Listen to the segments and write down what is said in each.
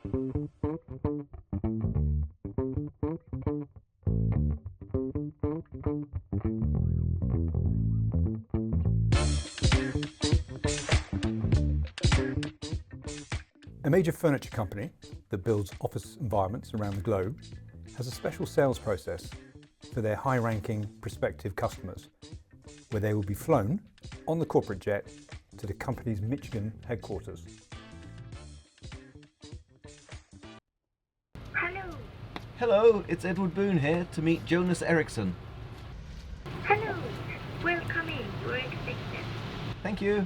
A major furniture company that builds office environments around the globe has a special sales process for their high-ranking prospective customers, where they will be flown on the corporate jet to the company's Michigan headquarters. Hello. Hello, it's Edward Boone here to meet Jonas Eriksson. Hello. Welcome in. We're expected. Thank you.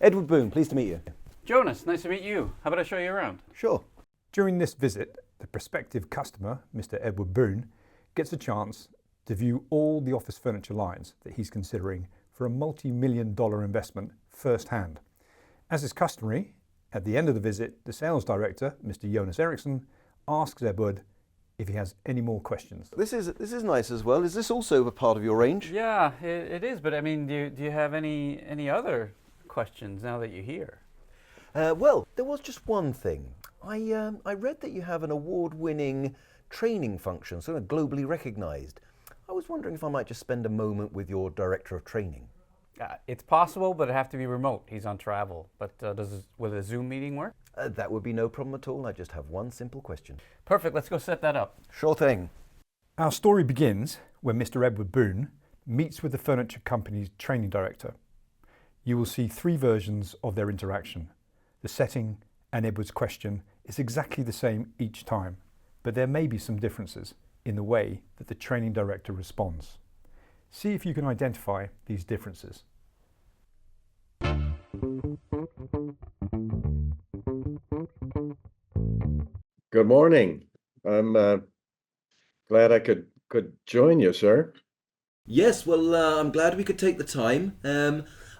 Edward Boone, pleased to meet you. Jonas, nice to meet you. How about I show you around? Sure. During this visit, the prospective customer, Mr. Edward Boone, gets a chance to view all the office furniture lines that he's considering for a multi-million-dollar investment firsthand. As is customary, at the end of the visit, the sales director, Mr. Jonas Eriksson, asks Edward if he has any more questions. This is nice as well. Is this also a part of your range? Yeah, it is, but I mean, do you have any other questions now that you're here? Well, there was just one thing. I read that you have an award-winning training function, sort of globally recognized. I was wondering if I might just spend a moment with your director of training. It's possible, but it'd have to be remote. He's on travel. But will a Zoom meeting work? That would be no problem at all. I just have one simple question. Perfect, let's go set that up. Sure thing. Our story begins when Mr. Edward Boone meets with the furniture company's training director. You will see three versions of their interaction. The setting and Edward's question is exactly the same each time, but there may be some differences in the way that the training director responds. See if you can identify these differences. Good morning. I'm glad I could join you, sir. Yes, well, I'm glad we could take the time.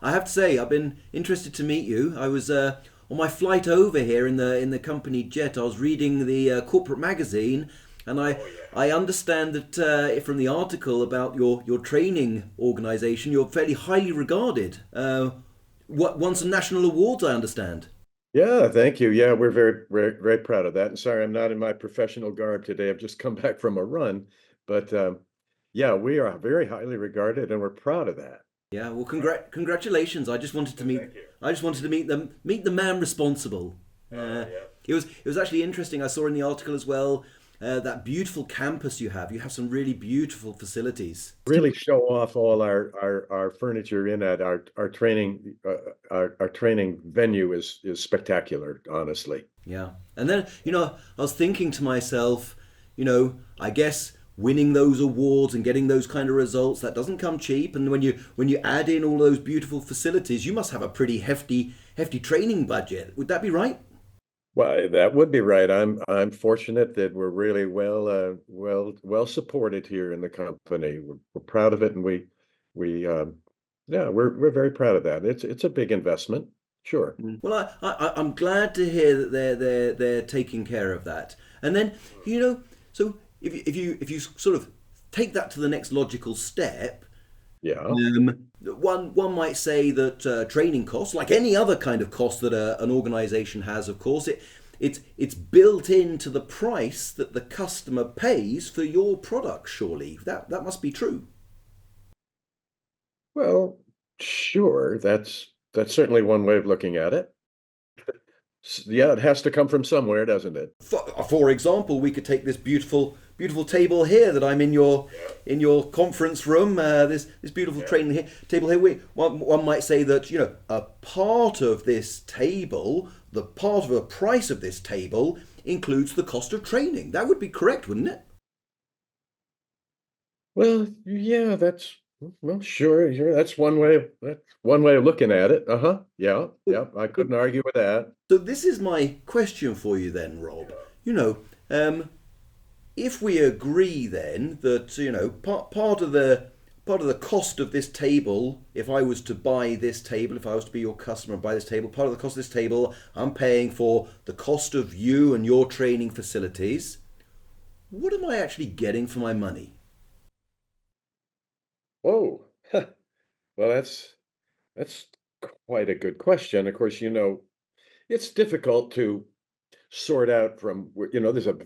I have to say, I've been interested to meet you. I was on my flight over here in the company jet. I was reading the corporate magazine, and I understand that from the article about your training organisation, you're fairly highly regarded. Won some national awards, I understand. Yeah, thank you. Yeah, we're very proud of that. And sorry, I'm not in my professional garb today. I've just come back from a run, but yeah, we are very highly regarded, and we're proud of that. Yeah, well, congratulations. I just wanted to meet. I just wanted to meet the man responsible. It was actually interesting. I saw in the article as well that beautiful campus you have. You have some really beautiful facilities. Really show off all our furniture in at our training our training venue is spectacular, honestly. Yeah, and then I was thinking to myself, I guess winning those awards and getting those kind of results, that doesn't come cheap. And when you add in all those beautiful facilities, you must have a pretty hefty training budget. Would that be right? Well, that would be right. I'm fortunate that we're really well supported here in the company. We're proud of it, and we're very proud of that. It's a big investment, sure. Well, I'm glad to hear that they're taking care of that. And then so if you sort of take that to the next logical step, Yeah. one might say that training costs, like any other kind of cost that an organisation has, of course, it's built into the price that the customer pays for your product. Surely that must be true. Well, sure. That's certainly one way of looking at it. Yeah, it has to come from somewhere, doesn't it? For example, we could take this beautiful table here that I'm in your conference room. This beautiful table here. One might say that a part of this table, the part of the price of this table, includes the cost of training. That would be correct, wouldn't it? Well, yeah, sure. That's one way of looking at it. Yeah. I couldn't argue with that. So this is my question for you then, Rob. If we agree then that part of the cost of this table, if I was to buy this table, if I was to be your customer and buy this table, part of the cost of this table, I'm paying for the cost of you and your training facilities. What am I actually getting for my money? Oh, well, that's quite a good question. Of course, it's difficult to sort out from, there's a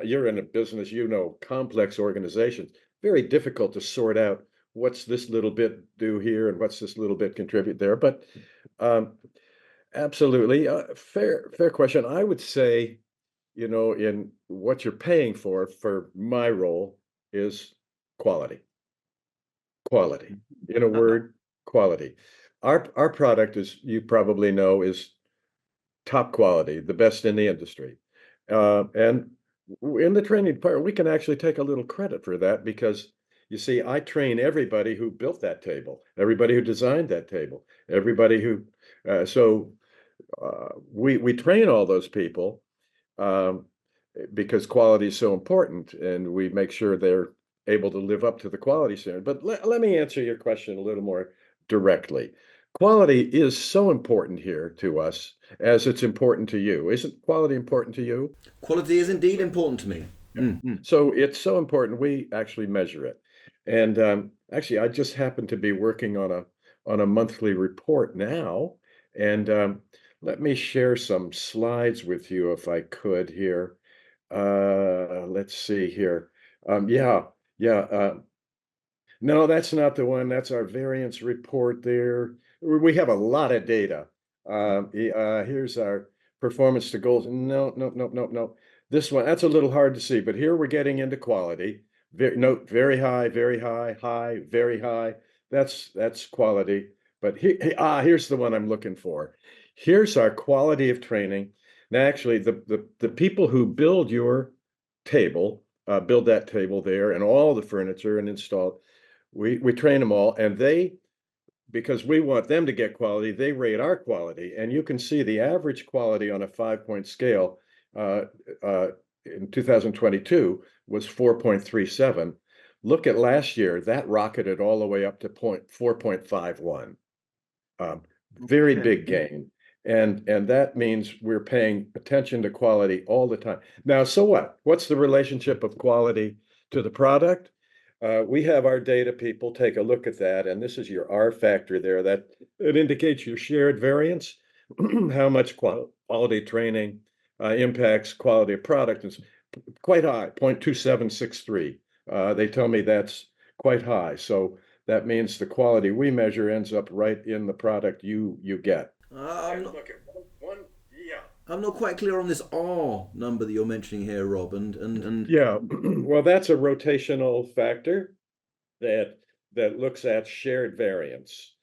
you're in a business, complex organizations, very difficult to sort out what's this little bit do here and what's this little bit contribute there. But absolutely, fair question. I would say, in what you're paying for my role is quality. Quality. In a word, quality. Our product, as you probably know, is top quality, the best in the industry. And in the training part, we can actually take a little credit for that because you see, I train everybody who built that table, everybody who designed that table, everybody who, we train all those people um, because quality is so important, and we make sure they're able to live up to the quality standard. But let me answer your question a little more directly. Quality is so important here to us as it's important to you. Isn't quality important to you? Quality is indeed important to me. So it's so important we actually measure it. And actually, I just happen to be working on a monthly report now, and let me share some slides with you if I could here. Let's see here. Yeah. No, that's not the one. That's our variance report there. We have a lot of data. Here's our performance to goals. No. This one, that's a little hard to see, but here we're getting into quality. Very high, very high, high, very high. That's quality. But here's the one I'm looking for. Here's our quality of training. Now, actually, the people who build your table, build that table there and all the furniture and install, we train them all, and because we want them to get quality, they rate our quality. And you can see the average quality on a 5-point scale in 2022 was 4.37. Look at last year, that rocketed all the way up to 4.51. Very big gain. And that means we're paying attention to quality all the time. Now, so what? What's the relationship of quality to the product? We have our data people take a look at that, and this is your R factor there. That it indicates your shared variance, how much quality training impacts quality of product. It's quite high, 0.2763. They tell me that's quite high. So that means the quality we measure ends up right in the product you get. Look at one, yeah. I'm not quite clear on this R number that you're mentioning here, Rob. And Yeah, well, that's a rotational factor that looks at shared variance.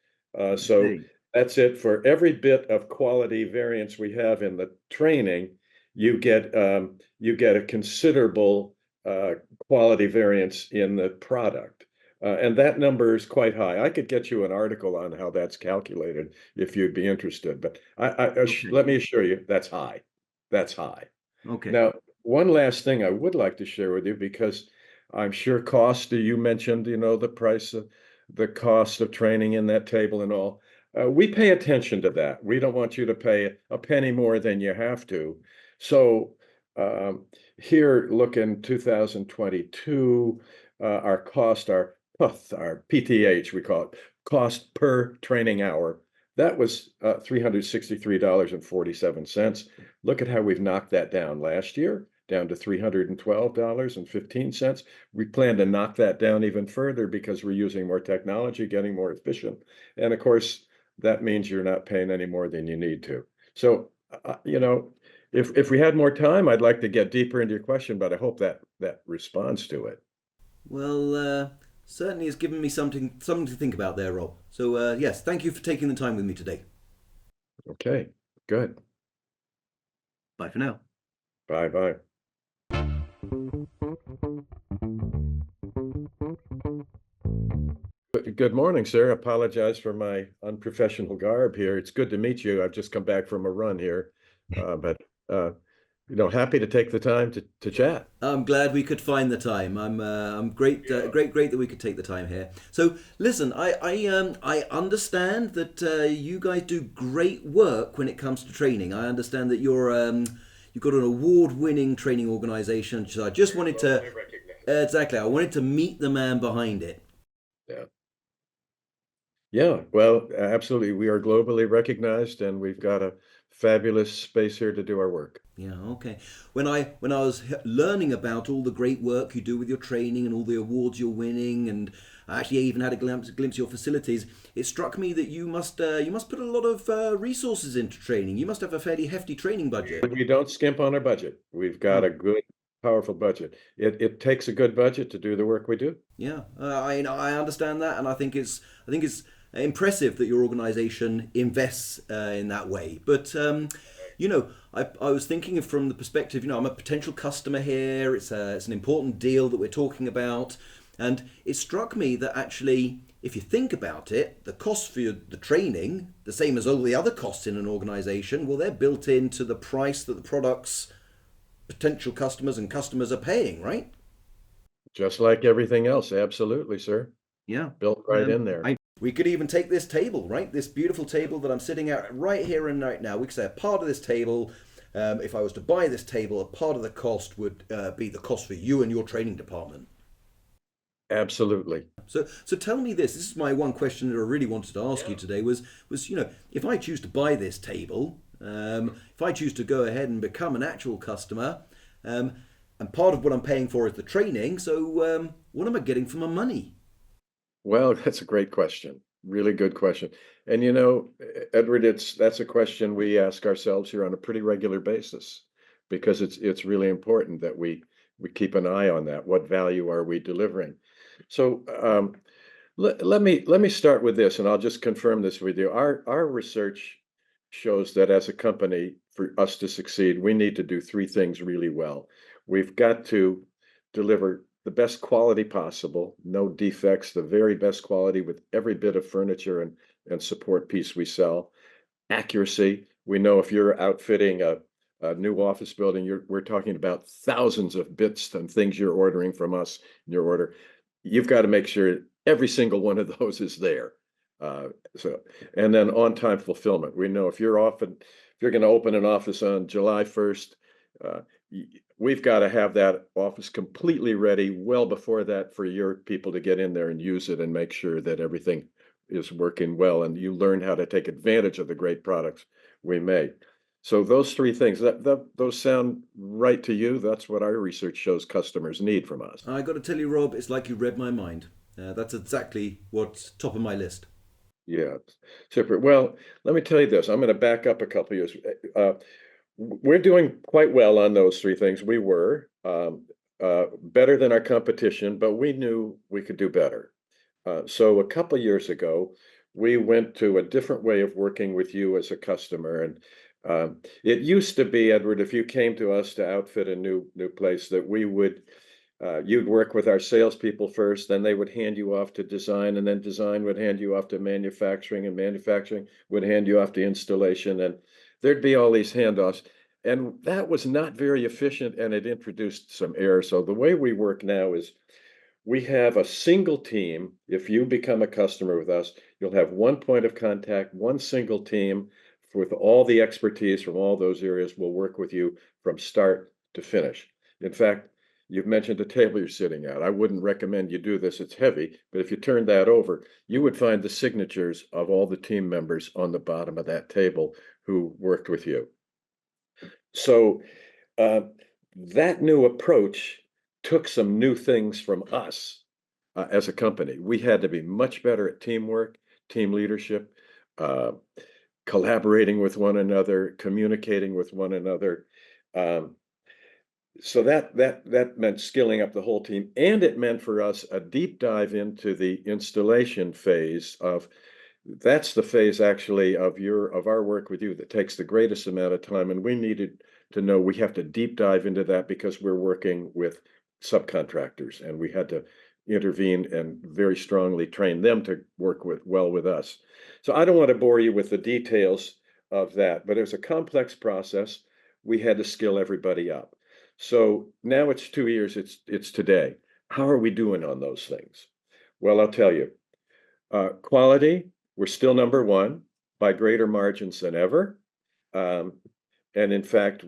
So that's it for every bit of quality variance we have in the training. You get a considerable quality variance in the product. And that number is quite high. I could get you an article on how that's calculated if you'd be interested, but let me assure you, that's high. That's high. Okay. Now, one last thing I would like to share with you, because I'm sure cost, you mentioned, the price of the cost of training in that table and all. We pay attention to that. We don't want you to pay a penny more than you have to. So here, look in 2022, our PTH, we call it, cost per training hour. That was $363.47. Look at how we've knocked that down last year, down to $312.15. We plan to knock that down even further because we're using more technology, getting more efficient. And of course, that means you're not paying any more than you need to. So, if we had more time, I'd like to get deeper into your question, but I hope that responds to it. Well, certainly has given me something to think about there, Rob. So yes, thank you for taking the time with me today. Okay, good. Bye for now. Bye. Good morning, sir. Apologize for my unprofessional garb here. It's good to meet you. I've just come back from a run here, but happy to take the time to chat. I'm glad we could find the time. I'm great that we could take the time here. So listen, I understand that you guys do great work when it comes to training. I understand that you've got an award-winning training organization. So I just wanted to I wanted to meet the man behind it. Yeah. Yeah, well, absolutely. We are globally recognized and we've got a fabulous space here to do our work. Yeah, okay. When I was learning about all the great work you do with your training and all the awards you're winning, and I actually even had a glimpse of your facilities, it struck me that you must put a lot of resources into training. You must have a fairly hefty training budget. We don't skimp on our budget. We've got a Oh, good, powerful budget. It takes a good budget to do the work we do. yeah. I understand that, and I think it's impressive that your organisation invests in that way. But you know, I was thinking of from the perspective, I'm a potential customer here. It's an important deal that we're talking about, and it struck me that actually, if you think about it, the cost for the training, the same as all the other costs in an organisation, well, they're built into the price that the products potential customers and customers are paying, right? Just like everything else. Absolutely, sir. Yeah. Built right in there. We could even take this table, right? This beautiful table that I'm sitting at right here and right now. We could say a part of this table, if I was to buy this table, a part of the cost would be the cost for you and your training department. Absolutely. So tell me this. This is my one question that I really wanted to ask you today. Was if I choose to buy this table, if I choose to go ahead and become an actual customer, and part of what I'm paying for is the training. So what am I getting for my money? Well, that's a great question. Really good question. And Edward, that's a question we ask ourselves here on a pretty regular basis because it's really important that we keep an eye on that. What value are we delivering? So let me start with this, and I'll just confirm this with you. Our research shows that as a company, for us to succeed, we need to do three things really well. We've got to deliver the best quality possible, no defects, the very best quality with every bit of furniture and support piece we sell. Accuracy. We know if you're outfitting a new office building, we're talking about thousands of bits and things you're ordering from us in your order. You've got to make sure every single one of those is there. So, and then on-time fulfillment. We know if you're going to open an office on July 1st, we've got to have that office completely ready well before that for your people to get in there and use it and make sure that everything is working well and you learn how to take advantage of the great products we make. So those three things, those sound right to you? That's what our research shows customers need from us. I got to tell you, Rob, it's like you read my mind. That's exactly what's top of my list. Yeah, super. Well, let me tell you this. I'm going to back up a couple of years. We're doing quite well on those three things. We were better than our competition, but we knew we could do better. So a couple of years ago, we went to a different way of working with you as a customer. And it used to be, Edward, if you came to us to outfit a new place, that you'd work with our salespeople first, then they would hand you off to design, and then design would hand you off to manufacturing, and manufacturing would hand you off to installation, and there'd be all these handoffs. And that was not very efficient, and it introduced some error. So the way we work now is we have a single team. If you become a customer with us, you'll have one point of contact, one single team with all the expertise from all those areas will work with you from start to finish. In fact, you've mentioned the table you're sitting at. I wouldn't recommend you do this. It's heavy, but if you turn that over, you would find the signatures of all the team members on the bottom of that table who worked with you. So that new approach took some new things from us as a company. We had to be much better at teamwork, team leadership, collaborating with one another, communicating with one another. So that meant skilling up the whole team, and it meant for us a deep dive into the installation phase of. That's the phase actually of our work with you that takes the greatest amount of time, and we needed to know we have to deep dive into that because we're working with subcontractors, and we had to intervene and very strongly train them to work well with us. So I don't want to bore you with the details of that, but it was a complex process. We had to skill everybody up. So now it's 2 years, it's today. How are we doing on those things? Well, I'll tell you. Quality, we're still number one by greater margins than ever. And in fact,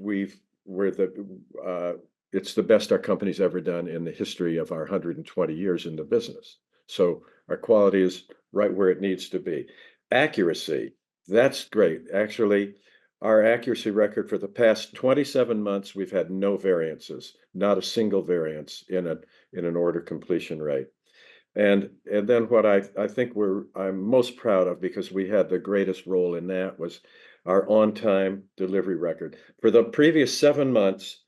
it's the best our company's ever done in the history of our 120 years in the business. So our quality is right where it needs to be. Accuracy, that's great. Actually, our accuracy record for the past 27 months, we've had no variances, not a single variance in an order completion rate. And then what I think I'm most proud of, because we had the greatest role in that, was our on-time delivery record. For the previous 7 months,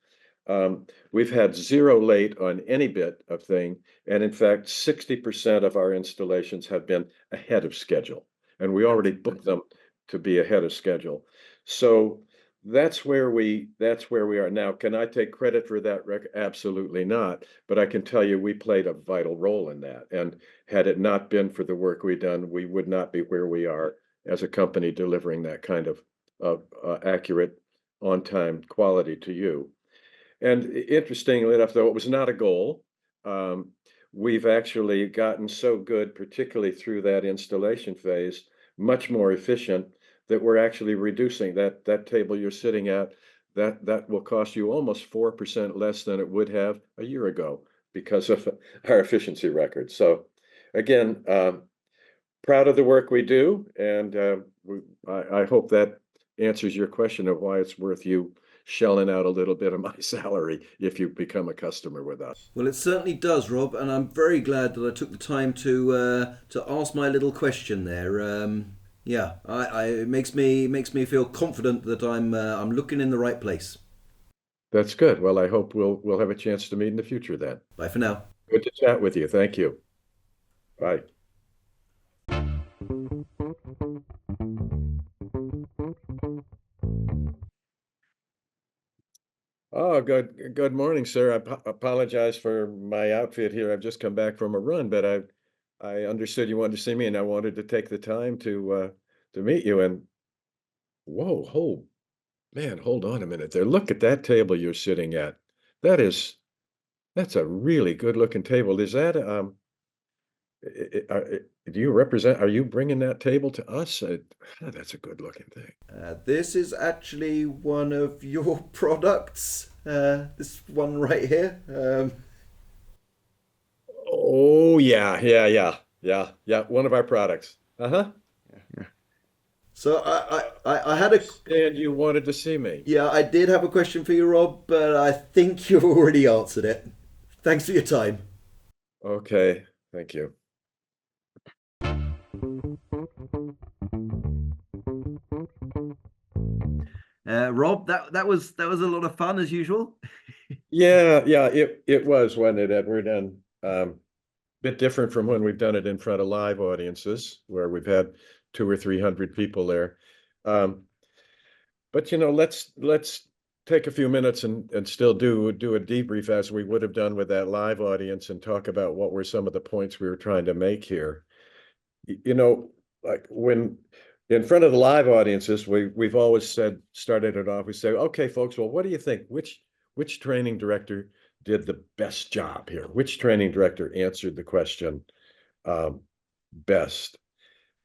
we've had 0 late on any bit of thing, and in fact, 60% of our installations have been ahead of schedule, and we already booked them to be ahead of schedule. So that's where we are now. Can I take credit for that record? Absolutely not. But I can tell you we played a vital role in that. And had it not been for the work we've done, we would not be where we are as a company delivering that kind of accurate, on-time quality to you. And interestingly enough, though it was not a goal, we've actually gotten so good, particularly through that installation phase, much more efficient, that we're actually reducing that table you're sitting at. That will cost you almost 4% less than it would have a year ago because of our efficiency record. So again, proud of the work we do, and I hope that answers your question of why it's worth you shelling out a little bit of my salary if you become a customer with us. Well, it certainly does, Rob, and I'm very glad that I took the time to ask my little question there. Yeah, it makes me feel confident that I'm looking in the right place. That's good. Well, I hope we'll have a chance to meet in the future then. Bye for now. Good to chat with you. Thank you. Bye. Oh, good morning, sir. I apologize for my outfit here. I've just come back from a run, but I understood you wanted to see me, and I wanted to take the time to meet you. And whoa, man, hold on a minute there. Look at that table you're sitting at. That's a really good looking table. Is that do you represent? Are you bringing that table to us? That's a good looking thing. This is actually one of your products. This one right here. Oh yeah. One of our products. Uh-huh. So I had a. And you wanted to see me. Yeah, I did have a question for you, Rob, but I think you've already answered it. Thanks for your time. Okay, thank you. Rob, that was a lot of fun as usual. Yeah, it was, wasn't it, Edward? And bit different from when we've done it in front of live audiences, where we've had 200 or 300 people there. But let's take a few minutes and still do a debrief as we would have done with that live audience, and talk about what were some of the points we were trying to make here. Like when in front of the live audiences, we've always started it off, we say, okay, folks, well, what do you think? Which training director did the best job here? Which training director answered the question best?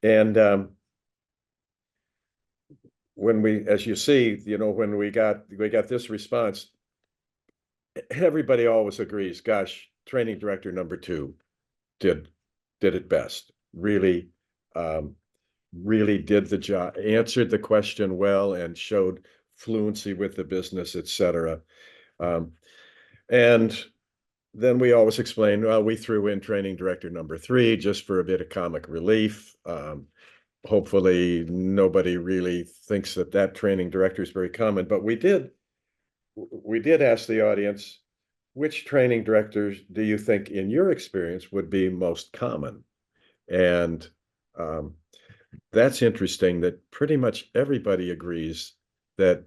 And when as you see, when we got this response, everybody always agrees, gosh, training director number 2 did it best. Really did the job, answered the question well, and showed fluency with the business, etc. And then we always explain, well, we threw in training director number 3 just for a bit of comic relief. Hopefully nobody really thinks that training director is very common, but we did ask the audience, which training directors do you think in your experience would be most common? And that's interesting that pretty much everybody agrees that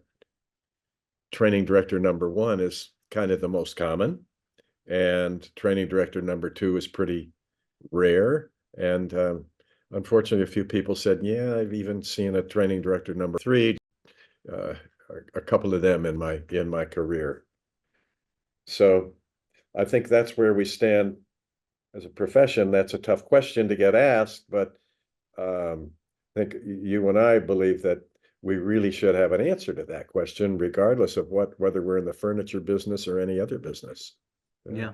training director number 1 is kind of the most common, and training director number 2 is pretty rare. And unfortunately, a few people said, yeah, I've even seen a training director number 3, a couple of them in my career. So I think that's where we stand as a profession. That's a tough question to get asked, but I think you and I believe that we really should have an answer to that question, regardless of whether we're in the furniture business or any other business. Yeah.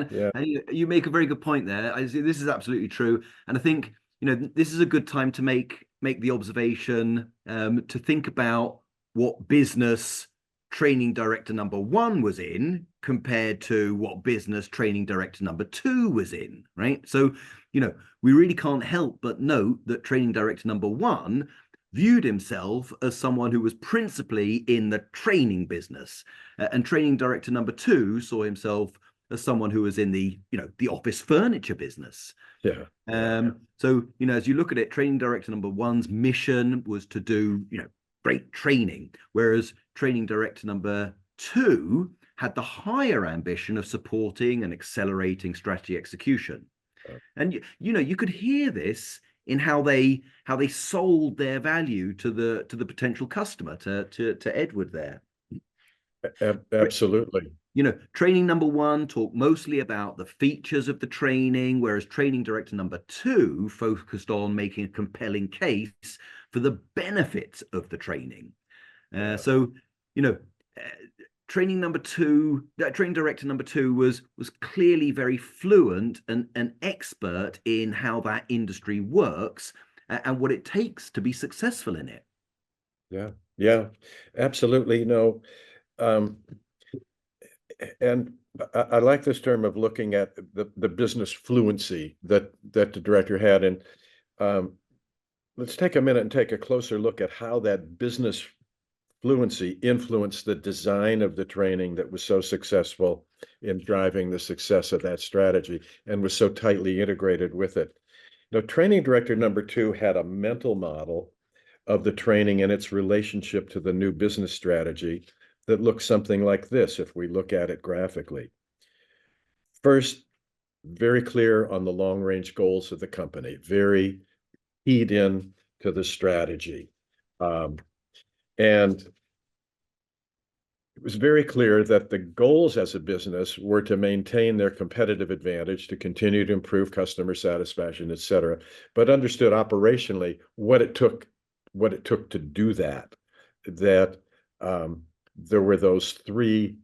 Yeah. And you make a very good point there. I see this is absolutely true. And I think, this is a good time to make the observation, to think about what business training director number 1 was in compared to what business training director number 2 was in, right? So, we really can't help but note that training director number 1 viewed himself as someone who was principally in the training business, and training director number 2 saw himself as someone who was in the office furniture business. Yeah. So, as you look at it, training director number 1's mission was to do, great training, whereas training director number 2 had the higher ambition of supporting and accelerating strategy execution. And you could hear this in how they sold their value to the potential customer, to Edward there. Absolutely. Training number 1 talked mostly about the features of the training, whereas training director number 2 focused on making a compelling case for the benefits of the training. So, training director number 2 was clearly very fluent and an expert in how that industry works and what it takes to be successful in it. Yeah, absolutely. And I like this term of looking at the business fluency that the director had. And let's take a minute and take a closer look at how that business fluency influenced the design of the training that was so successful in driving the success of that strategy and was so tightly integrated with it. Training director number 2 had a mental model of the training and its relationship to the new business strategy that looks something like this if we look at it graphically. First, very clear on the long-range goals of the company, very keyed in to the strategy. And it was very clear that the goals as a business were to maintain their competitive advantage, to continue to improve customer satisfaction, et cetera, but understood operationally what it took to do that. There were those 3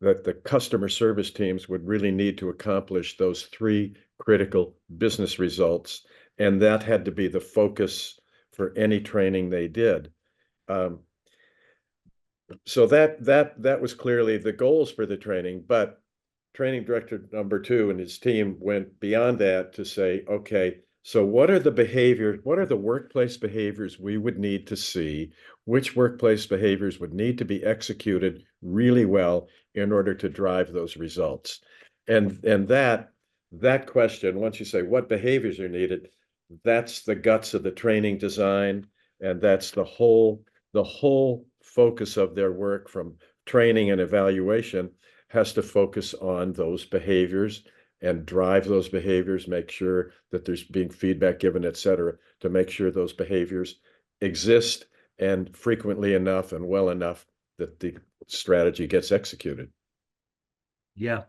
that the customer service teams would really need to accomplish those 3 critical business results. And that had to be the focus for any training they did. So that was clearly the goals for the training, but training director number 2 and his team went beyond that to say, okay, so what are the workplace behaviors we would need to see? Which workplace behaviors would need to be executed really well in order to drive those results? And that question, once you say what behaviors are needed, that's the guts of the training design, and that's the whole focus of their work from training and evaluation has to focus on those behaviors and drive those behaviors, make sure that there's being feedback given, et cetera, to make sure those behaviors exist and frequently enough and well enough that the strategy gets executed. Yeah.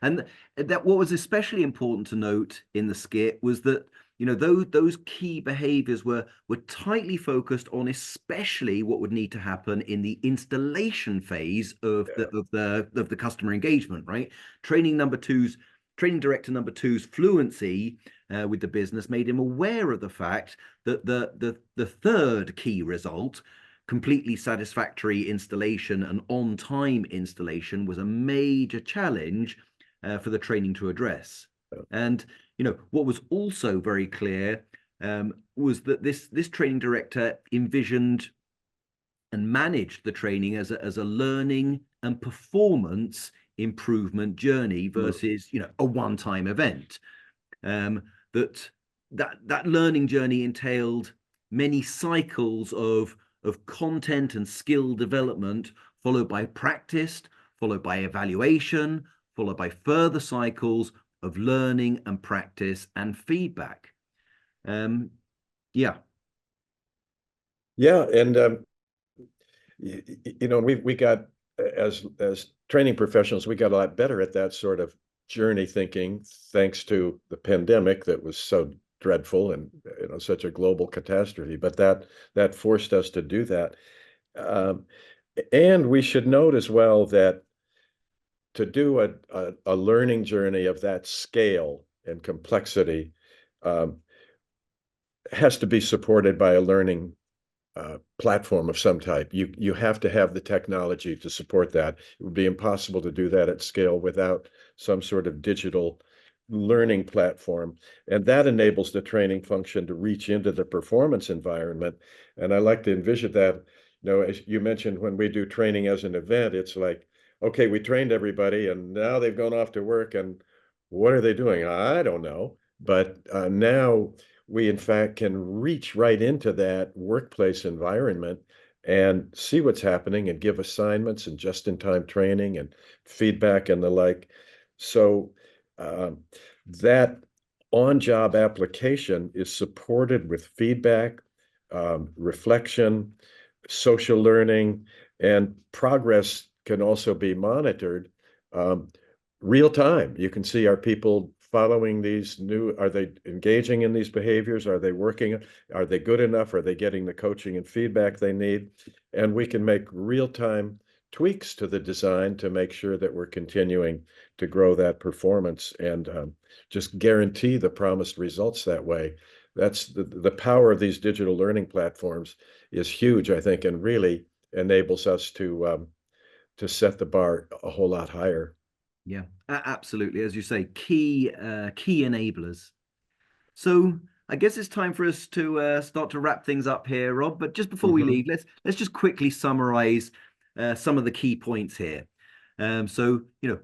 And that what was especially important to note in the skit was that those key behaviors were tightly focused on especially what would need to happen in the installation phase of the customer engagement, right? Training director number 2's fluency with the business made him aware of the fact that the third key result, completely satisfactory installation and on-time installation, was a major challenge for the training to address. And what was also very clear was that this training director envisioned and managed the training as a learning and performance improvement journey versus a one-time event. That learning journey entailed many cycles of content and skill development, followed by practice, followed by evaluation, followed by further cycles of learning and practice and feedback. And we got, as training professionals, we got a lot better at that sort of journey thinking, thanks to the pandemic that was so dreadful and such a global catastrophe. But that forced us to do that. And we should note as well that to do a learning journey of that scale and complexity has to be supported by a learning platform of some type. You have to have the technology to support that. It would be impossible to do that at scale without some sort of digital learning platform. And that enables the training function to reach into the performance environment. And I like to envision that, as you mentioned, when we do training as an event, it's like, okay, we trained everybody and now they've gone off to work, and what are they doing? I don't know. But now we in fact can reach right into that workplace environment and see what's happening and give assignments and just-in-time training and feedback and the like. So that on-job application is supported with feedback, reflection, social learning, and progress can also be monitored real time. You can see, are people following these are they engaging in these behaviors? Are they working? Are they good enough? Are they getting the coaching and feedback they need? And we can make real-time tweaks to the design to make sure that we're continuing to grow that performance and just guarantee the promised results that way. That's the power of these digital learning platforms is huge, I think, and really enables us to set the bar a whole lot higher. Yeah, absolutely. As you say, key enablers. So I guess it's time for us to start to wrap things up here, Rob. But just before we leave, let's just quickly summarize some of the key points here. So,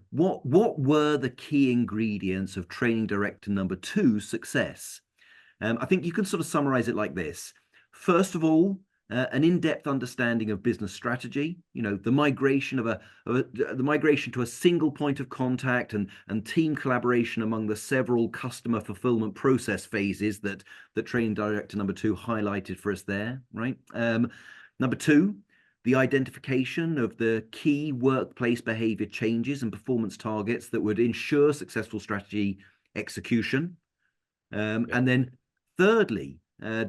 what were the key ingredients of training director number 2's success? I think you can sort of summarize it like this. First of all, an in-depth understanding of business strategy, the migration to a single point of contact and team collaboration among the several customer fulfillment process phases that training director number 2 highlighted for us there, right? Number 2, the identification of the key workplace behavior changes and performance targets that would ensure successful strategy execution. And then thirdly,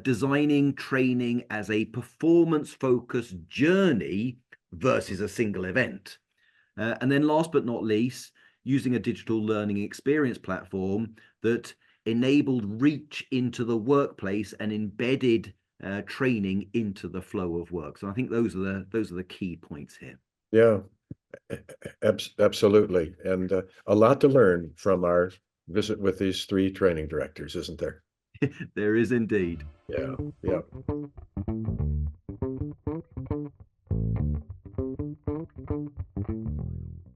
designing training as a performance-focused journey versus a single event. And then last but not least, using a digital learning experience platform that enabled reach into the workplace and embedded training into the flow of work. So I think those are the key points here. Yeah, absolutely. And a lot to learn from our visit with these 3 training directors, isn't there? There is indeed. Yeah.